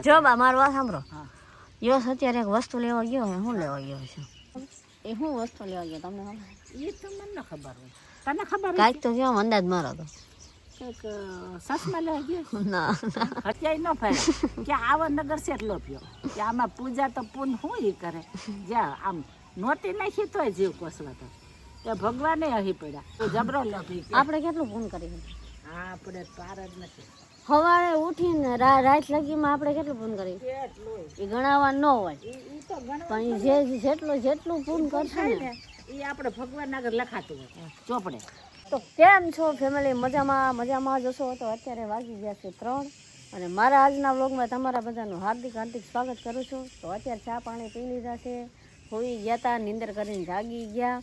જો બા મારું વાત સાંભળો. યસ અત્યારે એક વસ્તુ લેવા ગયો હે. શું લેવા ગયો છે? એ શું વસ્તુ લેવા ગયો તમને ખબર? એ તો મને ખબર હોય. તને ખબર કાંઈક તો કેમ અંદાજ મારો તો. કંઈક સસમા લેવા ગયો ના અત્યારે ન ફરે કે આવો નગર સેટલો પયો કે આમાં પૂજા તો પૂન શું ઈ કરે જ્યાં આમ નોતી નાખી તોય જીવ કોસવા તો તે ભગવાને અહીં પડ્યા તો જબરો લોભી આપણે કેટલું પૂન કરી? આપણે પાર જ નથી. સવારે ઉઠીને રાત લગીમાં આપણે કેટલું પૂન કરી? એ ગણાવવા ન હોય પણ જેટલું પૂન કરશે ને એ આપણે ભગવાન આગળ લખાતું હોય ચોપડે. તો કેમ છો ફેમિલી? મજામાં જશો તો અત્યારે વાગી ગયા છે 3 અને મારા આજના વ્લોગમાં તમારા બધાનું હાર્દિક સ્વાગત કરું છું. તો અત્યારે ચા પાણી પી લીધા છે, હોઈ ગયા હતા, નીંદર કરીને જાગી ગયા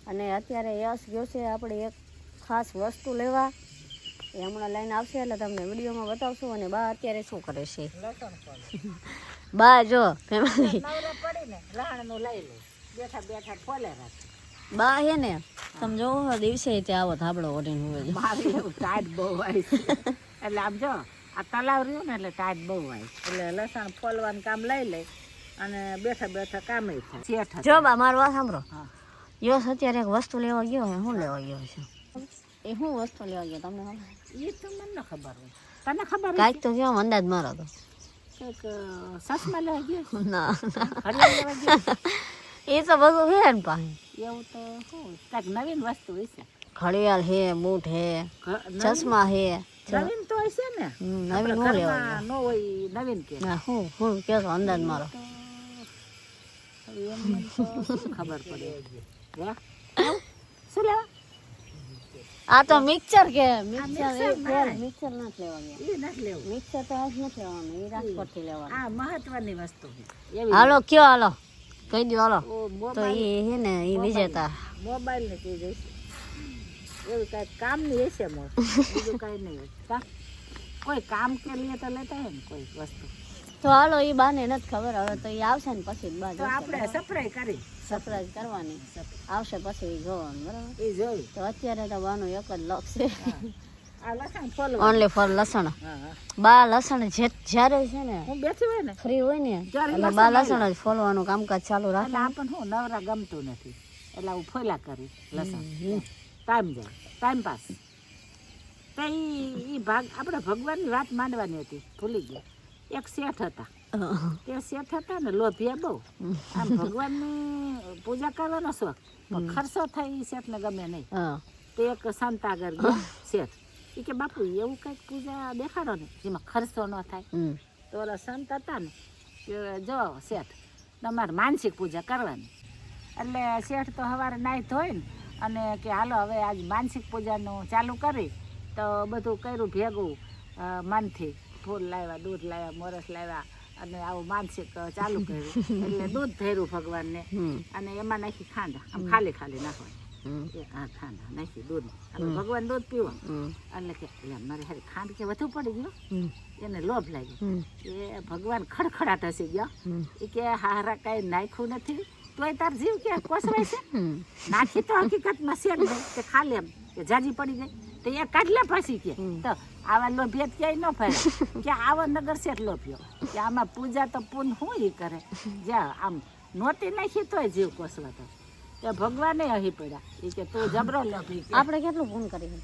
અને અત્યારે યશ ગયો છે આપણે એક ખાસ વસ્તુ લેવા. એ હમણાં લઈને આવશે એટલે તમને વિડીયોમાં બતાવશું. અને બા અત્યારે શું કરે છે? બા જો ફેમિલી બેઠા ફોલે રાખે. બા હે ને તમે જોવો દિવસે ત્યાં આવો ધાબળો ઓઢીને હોય મારે એવું ટાઈટ બહુ હોય છે એટલે આમ જો આ તલાવ રહ્યું ને એટલે ટાઈટ બહુ હોય એટલે લસણ ફોલવાનું કામ લઈ લે અને બેઠા કામ થાય. જો બા મારું વાત સાંભળો. યસ અત્યારે એક વસ્તુ લેવા ગયો હે. શું લેવા ગયો છે? એ શું વસ્તુ લેવા ગયો તમને ખબર? એ તો મને ખબર હોય. તને ખબર? કાંઈક તો કેમ અંદાજ મારો તો. કંઈક સસમા લેવા ગયો ના હરિયા લેવા ગયો એ તો બધું હે ને પાસે. એવું તો શું કાંઈક નવીન વસ્તુ હોય છે. ઘડિયાળ હે, બૂટ હે, ચશ્મા હે. નવીન તો હોય છે ને. નવીન શું લેવા ન હોય નવીન કે હું કે અંદાજ મારો ખબર પડે શું લેવા? આ તો મિક્સર કે મિક્સર નથી લેવા ગયા. એ નથી લેવું. મિક્સર તો આજ નથી લેવાનું, એ રાજકોટ થી લેવાનું. આ મહત્વની વસ્તુ છે. હાલો કયો હાલો કહી દો હાલો. તો મોબાઈલ એ હે ને એ વિજેતા મોબાઈલ ને ચીજ હશે એવું કાંઈક કામ ની હશે મોર બીજું કાંઈ નહીં હોય. કોઈ કામ કે લીએ તો લેતા હોય ને કોઈ વસ્તુ. તો હાલો એ બાને નથી ખબર. હવે તો એ આવશે ને પછી બા તો આપણે સરપ્રાઈઝ કરી સરપ્રાઈઝ કરવાની આવશે પછી એ જોવાનું બરાબર. એ જોયું. તો અત્યારે તો બાનું એક જ લક્ષ છે આ લસણ ફોલો ઓનલી ફોર લસણ. બા લસણ જ્યારે છે ને હું બેઠી હોય ને ફ્રી હોય ને એટલે બા લસણ જ ફોલવાનું કામકાજ ચાલુ રાખે. એટલે આપણને શું નવરા ગમતું નથી એટલે હું ફોલા કરી લસણ ટાઈમ જાય ટાઈમ પાસ. તો એ ભાગ આપણે ભગવાનની વાત માંડવાની હતી ભૂલી ગયા. એક શેઠ હતા તે શેઠ હતા ને લોભિયા બહુ. આમ ભગવાનની પૂજા કરવાનો શોખ પણ ખર્ચો થાય એ શેઠને ગમે નહીં. તે એક સંત આગળ ગયા શેઠ. એ કે બાપુ એવું કંઈક પૂજા દેખાડો ને જેમાં ખર્ચો ન થાય. તો ઓલા સંત હતા ને કે જો શેઠ તમારે માનસિક પૂજા કરવાની. એટલે શેઠ તો સવારે નાહી ધોઈ ને અને કે હાલો હવે આજ માનસિક પૂજાનું ચાલુ કરી. તો બધું કર્યું ભેગું મનથી ફૂલ લાવ્યા, દૂધ લાવ્યા, મોરસ લાવ્યા અને આવું માનસિક ચાલુ કર્યું. એટલે દૂધ ધર્યું ભગવાનને અને એમાં નાખી ખાંડા આમ ખાલી નાખવાની. હા ખાંડા નાખી દૂધ ભગવાન દૂધ પીવા. એટલે કે મારે હારી ખાંડ કે વધુ પડી ગયો એને લોભ લાગ્યો. એ ભગવાન ખડખડાટ હસી ગયો. એ કે હારા કાંઈ નાખ્યું નથી તોય તાર જીવ કે કોસવાય છે. નાખી તો હકીકતમાં શેઠ ગઈ કે ખાલી એમ કે જાજી પડી ગઈ તો એ કાઢલે ફસી કે તો આવા લોભિયત ક્યાંય ન ફરે કે આવો નગર શેઠ લોભ્યો કે આમાં પૂજા તો પૂન શું ઈ કરે જ્યાં આમ નોતી નાખી તોય જીવ કોસવા તો તે ભગવાને અહીં પડ્યા. એ કે તું જબરો લોભી. આપણે કેટલું પૂન કરી?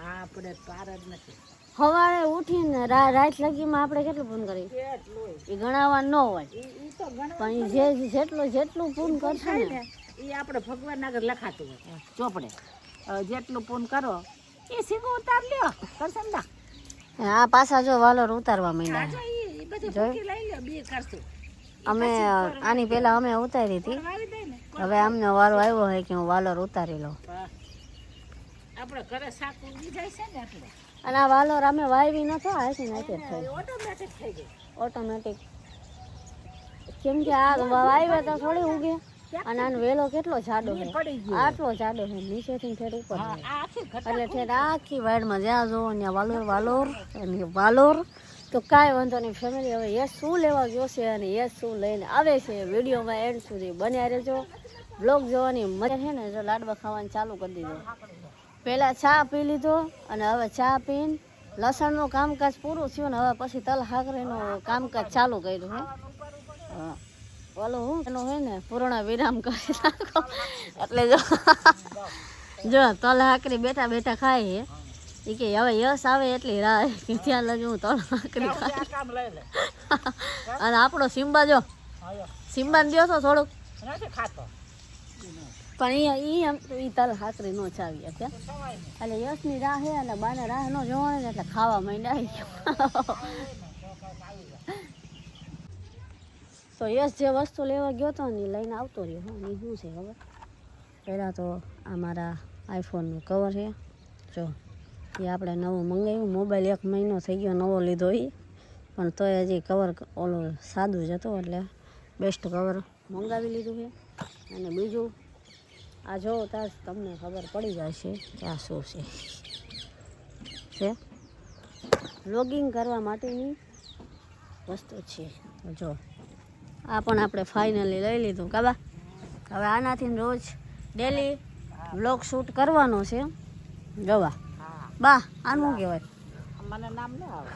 આપણે પાર જ નથી. સવારે ઉઠીને રાત લગીમાં આપણે કેટલું પૂન કરી? એ ગણાવવા ન હોય પણ જેટલું પૂન કરશે ને એ આપણે ભગવાન આગળ લખાતું હોય ચોપડે. જેટલું પૂન કરો એ સીધું ઉતાર લ્યો કરસંદા. આ પાછા જો વાલોર ઉતારવા માંડ્યા. અમે આની પેલા અમે ઉતારી હતી. હવે અમને વારો આવ્યો હોય કે હું વાલોર ઉતારી લઉં. આપણે ઘરે શાક ઉગી જાય છે ને એટલે. અને આ વાલોર અમે વાવી નતો આથી નથી થઈ ઓટોમેટિક થઈ ગઈ. ઓટોમેટિક કેમ કે આ વાવ્યા તો થોડી ઉગે. અને આનો વેલો કેટલો જાડો છે, આટલો જાડો છે નીચેથી ઠેર ઉપર એટલે ઠેર આખી વાડમાં જ્યાં જોવો ત્યાં વાલોર. તો કાંઈ વાંધો નહીં ફેમિલી. હવે યસ શું લેવા ગયો છે અને યસ શું લઈને આવે છે વિડીયોમાં એન્ડ સુધી બન્યા રહેજો. બ્લોગ જોવાની મજા છે ને જો લાડવા ખાવાનું ચાલુ કરી દીધો. પહેલાં ચા પી લીધો અને હવે ચા પીને લસણનું કામકાજ પૂરું થયું ને હવે પછી તલ હાકરીનું કામકાજ ચાલુ કર્યું હે હા ઓલું હું એનું હોય ને પૂર્ણ વિરામ કરી નાખો એટલે જો તલ હાકરી બેઠા બેઠા ખાય હે એ કે હવે યશ આવે એટલી રાહ કે ત્યાં લગે હું તલ હાકરી ખાય અને આપણો સિમ્બા જો સિમ્બાને દો તો થોડુંક પણ એ તલ હાકરી નો ચાવી ત્યાં એટલે યશની રાહ હે એટલે બાને રાહ ન જોવાની એટલે ખાવા માંડ્યા તો યશ જે વસ્તુ લેવા ગયો હતો ને એ લઈને આવતો રહ્યો હા એ શું છે ખબર પહેલાં તો આ મારા આઈફોનનું કવર છે જો એ આપણે નવું મંગાવ્યું મોબાઈલ 1 મહિનો થઈ ગયો નવો લીધો એ પણ તોય હજી કવર ઓલું સાદું જ હતું એટલે બેસ્ટ કવર મંગાવી લીધું છે અને બીજું આ જોવો ત્યાં તમને ખબર પડી જાય છે કે આ શું છે લોગિંગ કરવા માટેની વસ્તુ છે જો આ પણ આપણે ફાઇનલી લઈ લીધું કાબા હવે આનાથી રોજ ડેલી વ્લોગ શૂટ કરવાનો છે જોવા બા આનું કહેવાય મને નામ ન આવે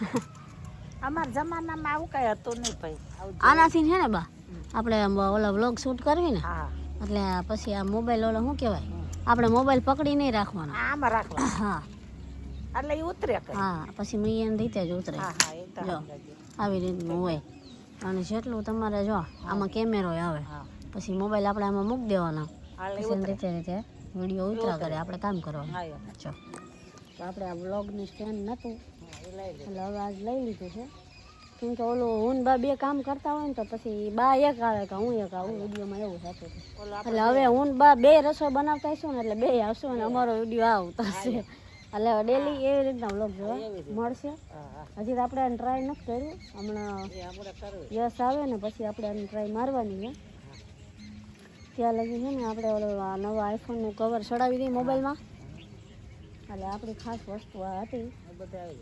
અમારા જમાનામાં આવું કઈ હતું નહીં ભાઈ આનાથી છે ને બા આપણે ઓલા વ્લોગ શૂટ કરવી ને હા એટલે પછી આ મોબાઈલ ઓલો શું કહેવાય આપણે મોબાઈલ પકડી નહીં રાખવાનો આમાં રાખવા હા એટલે એ ઉતરે કઈ હા પછી મૈયાની રીતે જ ઉતરે હા હા એ તો જો આવી રીતનું હોય અને જેટલું તમારે જો આમાં કેમેરો આવે હા પછી મોબાઈલ આપણે આમાં મૂકી દેવાનો હાલે પછી એની રીતે વિડીયો ઉતરા કરે આપણે કામ કરવાનું હા જો તો આપણે આ બ્લોગની સ્ટેન્ડ નહોતું એ લઈ લે એટલે હવે આજ લઈ લીધું છે કેમ કે ઓલું હું ને બા બે કામ કરતા હોય ને તો પછી બા એક આવે કે હું એક આવું વિડીયોમાં એવું થતું હતું એટલે હવે હું ને બા બે રસોઈ બનાવતા હશું ને એટલે બે આવશું અને અમારો વિડીયો આવતા હશે એટલે ડેલી એવી રીતના વ્લોગ જોવા મળશે હજી તો આપણે ટ્રાય નથી કર્યું હમણાં યશ આવે ને પછી આપણે આની ટ્રાય મારવાની છે ત્યાં લગી છે ને આપણે ઓલો નવા આઈફોનનું કવર ચડાવી દઈએ મોબાઈલમાં એટલે આપણી ખાસ વસ્તુ આ હતી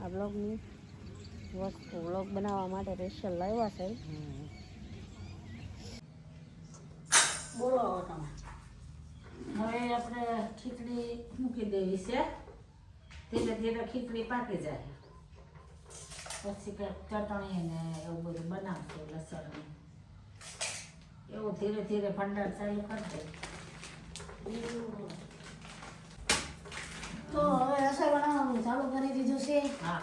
આ બ્લોગની વસ્તુ વ્લોગ બનાવવા માટે સ્પેશિયલ લાવ્યા છે બોલો તમે હવે આપણે ખીચડી મૂકી દેવી છે ધીરે ધીરે ખીચડી પાકી જાય પછી કંઈક ચટણી ને એવું બધું બનાવશું લસણ એવું ધીરે ધીરે ભંડાર ચાલુ કરી દે તો હવે રસોઈ બનાવવાનું ચાલુ કરી દીધું છે હા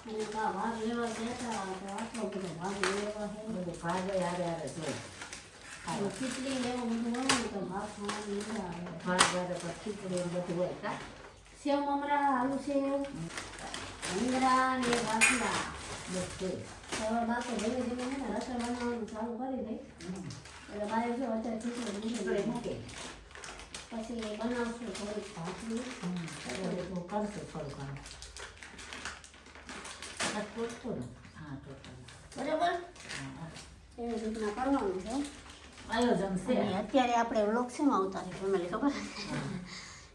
અને ભાગ લેવા જતા આટલો બધો ભાગ લેવા છે બધું ભાગે હારે હારે જોઈએ ખીચડી ને એવું બધું બનાવ્યું તો ભાત ખાવાની મજા આવે ભાગ હારે પર ખીચડી ને બધું હોય કા સેવ મમરા આલુ સેવ ભીંગડા ને બાફલા બધું હવે બાપુ ધીમે ધીમે છે ને રસોઈ બનાવવાનું ચાલુ કરી દઈ એટલે બારે જો અત્યારે ખીચડી મૂકી પછી બનાવશું થોડીક ભાખરી બધું કરશું થોડું ઘણું ટોટું ને હા ટોટું બરાબર એવી રીતના કરવાનું છે આયોજન છે અને અત્યારે આપણે વ્લોગ શેમાં ઉતારી ફેમિલી ખબર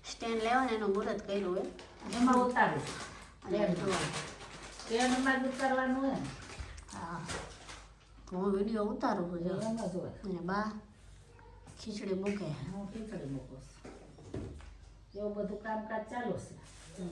સ્ટેન્ડ લેવાનું એનું મુહૂર્ત કર્યું હોય એમાં ઉતારીશ અને ટ્રેનમાં જ ઉતારવાનું હોય ને હા હું વિડીયો ઉતારું છું જો એમાં જ હોય અને બા ખીચડી મૂકે હું ખીચડી મૂકું છું એવું બધું કામકાજ ચાલુ છે